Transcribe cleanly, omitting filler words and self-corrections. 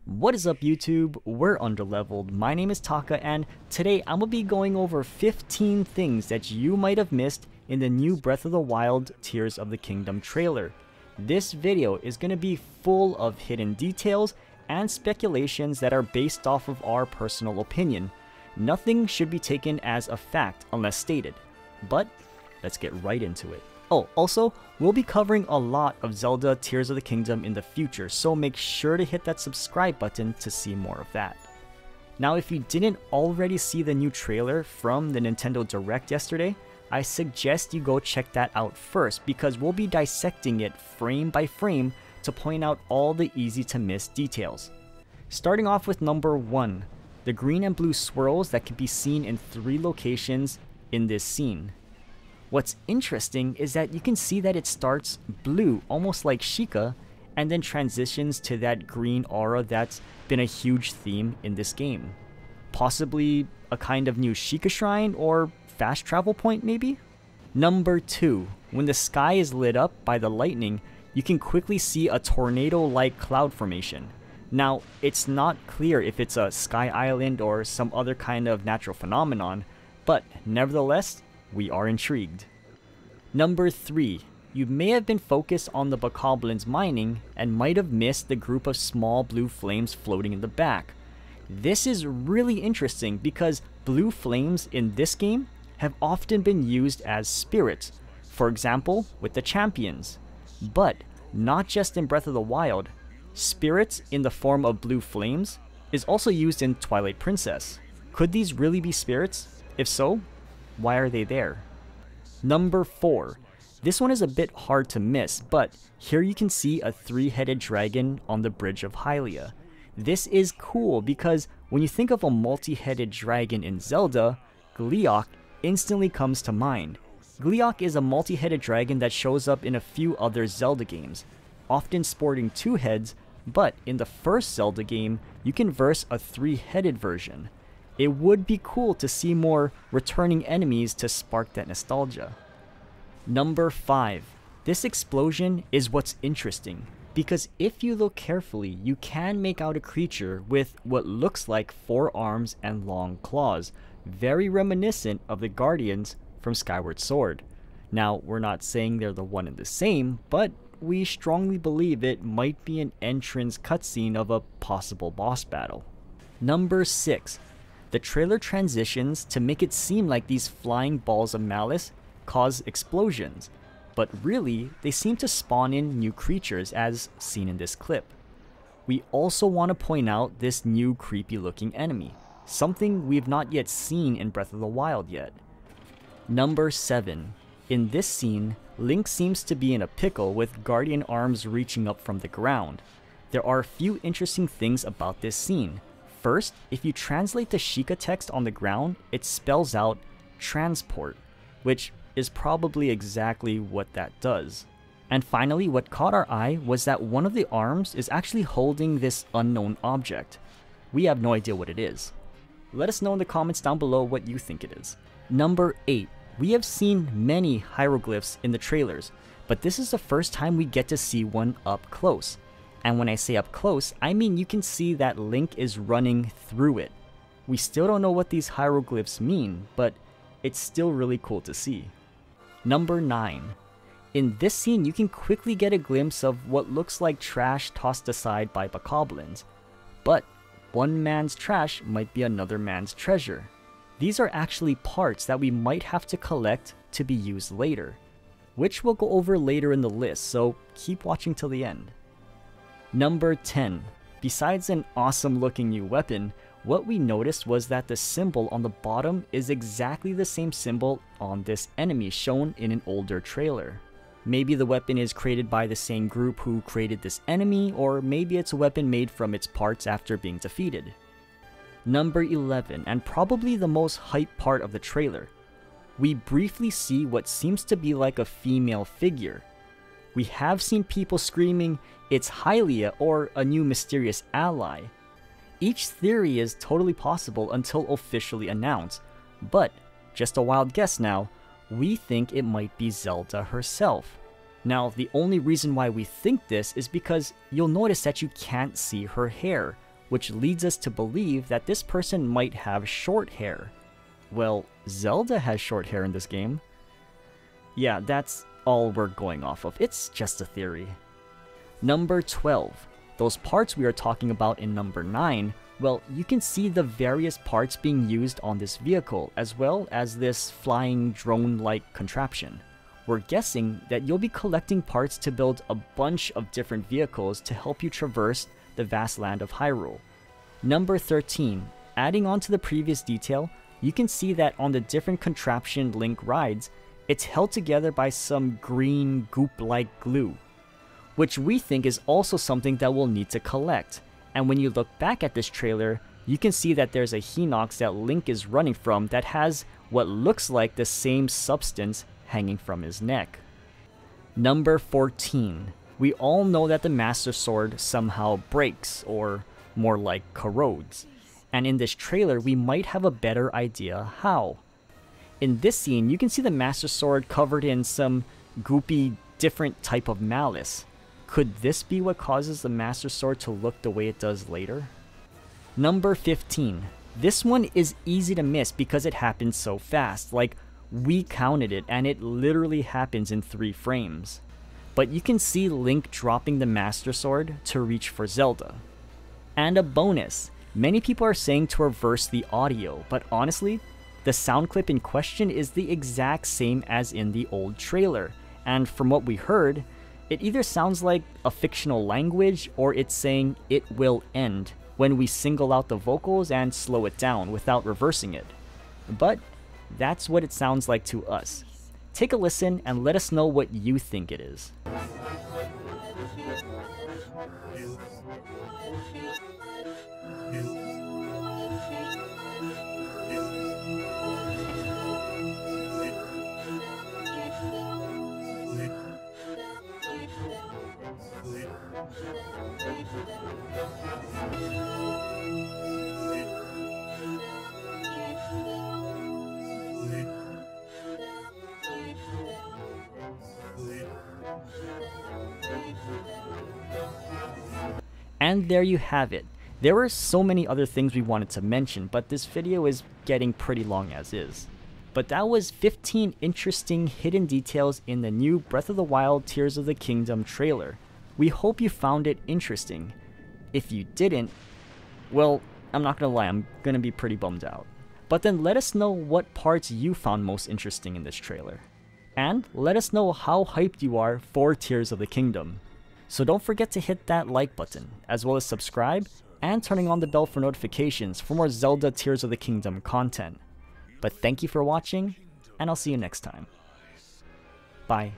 What is up YouTube? We're underleveled. My name is TotK and today I'm gonna be going over 15 things that you might have missed in the new Breath of the Wild Tears of the Kingdom trailer. This video is gonna be full of hidden details and speculations that are based off of our personal opinion. Nothing should be taken as a fact unless stated. But let's get right into it. Oh, also, we'll be covering a lot of Zelda Tears of the Kingdom in the future, so make sure to hit that subscribe button to see more of that. Now, if you didn't already see the new trailer from the Nintendo Direct yesterday, I suggest you go check that out first because we'll be dissecting it frame by frame to point out all the easy to miss details. Starting off with number 1, the green and blue swirls that can be seen in 3 locations in this scene. What's interesting is that you can see that it starts blue, almost like Sheikah, and then transitions to that green aura that's been a huge theme in this game. Possibly a kind of new Sheikah shrine or fast travel point maybe? Number 2, when the sky is lit up by the lightning, you can quickly see a tornado-like cloud formation. Now, it's not clear if it's a sky island or some other kind of natural phenomenon, but nevertheless, we are intrigued. Number 3, you may have been focused on the bokoblins mining and might have missed the group of small blue flames floating in the back. This is really interesting because blue flames in this game have often been used as spirits, for example with the champions. But not just in Breath of the Wild, spirits in the form of blue flames is also used in Twilight Princess. Could these really be spirits? If so, why are they there? Number 4. This one is a bit hard to miss, but here you can see a 3-headed dragon on the bridge of Hylia. This is cool because when you think of a multi-headed dragon in Zelda, Gleeok instantly comes to mind. Gleeok is a multi-headed dragon that shows up in a few other Zelda games, often sporting 2 heads, but in the first Zelda game, you can verse a 3-headed version. It would be cool to see more returning enemies to spark that nostalgia. Number 5. This explosion is what's interesting, because if you look carefully, you can make out a creature with what looks like 4 arms and long claws, very reminiscent of the Guardians from Skyward Sword. Now, we're not saying they're the one and the same, but we strongly believe it might be an entrance cutscene of a possible boss battle. Number 6. The trailer transitions to make it seem like these flying balls of malice cause explosions, but really they seem to spawn in new creatures as seen in this clip. We also want to point out this new creepy looking enemy, something we've not yet seen in Breath of the Wild yet. Number 7. In this scene, Link seems to be in a pickle with guardian arms reaching up from the ground. There are a few interesting things about this scene. First, if you translate the Sheikah text on the ground, it spells out transport, which is probably exactly what that does. And finally, what caught our eye was that one of the arms is actually holding this unknown object. We have no idea what it is. Let us know in the comments down below what you think it is. Number 8. We have seen many hieroglyphs in the trailers, but this is the first time we get to see one up close. And when I say up close, I mean you can see that Link is running through it. We still don't know what these hieroglyphs mean, but it's still really cool to see. Number 9. In this scene, you can quickly get a glimpse of what looks like trash tossed aside by bokoblins. But one man's trash might be another man's treasure. These are actually parts that we might have to collect to be used later, which we'll go over later in the list, so keep watching till the end. Number 10. Besides an awesome looking new weapon, what we noticed was that the symbol on the bottom is exactly the same symbol on this enemy shown in an older trailer. Maybe the weapon is created by the same group who created this enemy, or maybe it's a weapon made from its parts after being defeated. Number 11, and probably the most hype part of the trailer. We briefly see what seems to be like a female figure. We have seen people screaming, "It's Hylia," or a new mysterious ally. Each theory is totally possible until officially announced, but just a wild guess now, we think it might be Zelda herself. Now, the only reason why we think this is because you'll notice that you can't see her hair, which leads us to believe that this person might have short hair. Well, Zelda has short hair in this game. Yeah, that's all we're going off of. It's just a theory. Number 12. Those parts we are talking about in number 9, well, you can see the various parts being used on this vehicle, as well as this flying drone-like contraption. We're guessing that you'll be collecting parts to build a bunch of different vehicles to help you traverse the vast land of Hyrule. Number 13. Adding on to the previous detail, you can see that on the different contraption Link rides, it's held together by some green goop-like glue, which we think is also something that we'll need to collect. And when you look back at this trailer, you can see that there's a Hinox that Link is running from that has what looks like the same substance hanging from his neck. Number 14. We all know that the Master Sword somehow breaks, or more like corrodes. And in this trailer, we might have a better idea how. In this scene, you can see the Master Sword covered in some goopy, different type of malice. Could this be what causes the Master Sword to look the way it does later? Number 15. This one is easy to miss because it happens so fast. Like, we counted it and it literally happens in 3 frames. But you can see Link dropping the Master Sword to reach for Zelda. And a bonus. Many people are saying to reverse the audio, but honestly, the sound clip in question is the exact same as in the old trailer. And from what we heard, it either sounds like a fictional language or it's saying "it will end" when we single out the vocals and slow it down without reversing it. But that's what it sounds like to us. Take a listen and let us know what you think it is. And there you have it. There were so many other things we wanted to mention, but this video is getting pretty long as is. But that was 15 interesting hidden details in the new Breath of the Wild Tears of the Kingdom trailer. We hope you found it interesting. If you didn't, well, I'm not gonna lie, I'm gonna be pretty bummed out. But then let us know what parts you found most interesting in this trailer. And let us know how hyped you are for Tears of the Kingdom. So don't forget to hit that like button, as well as subscribe and turning on the bell for notifications for more Zelda Tears of the Kingdom content. But thank you for watching, and I'll see you next time. Bye.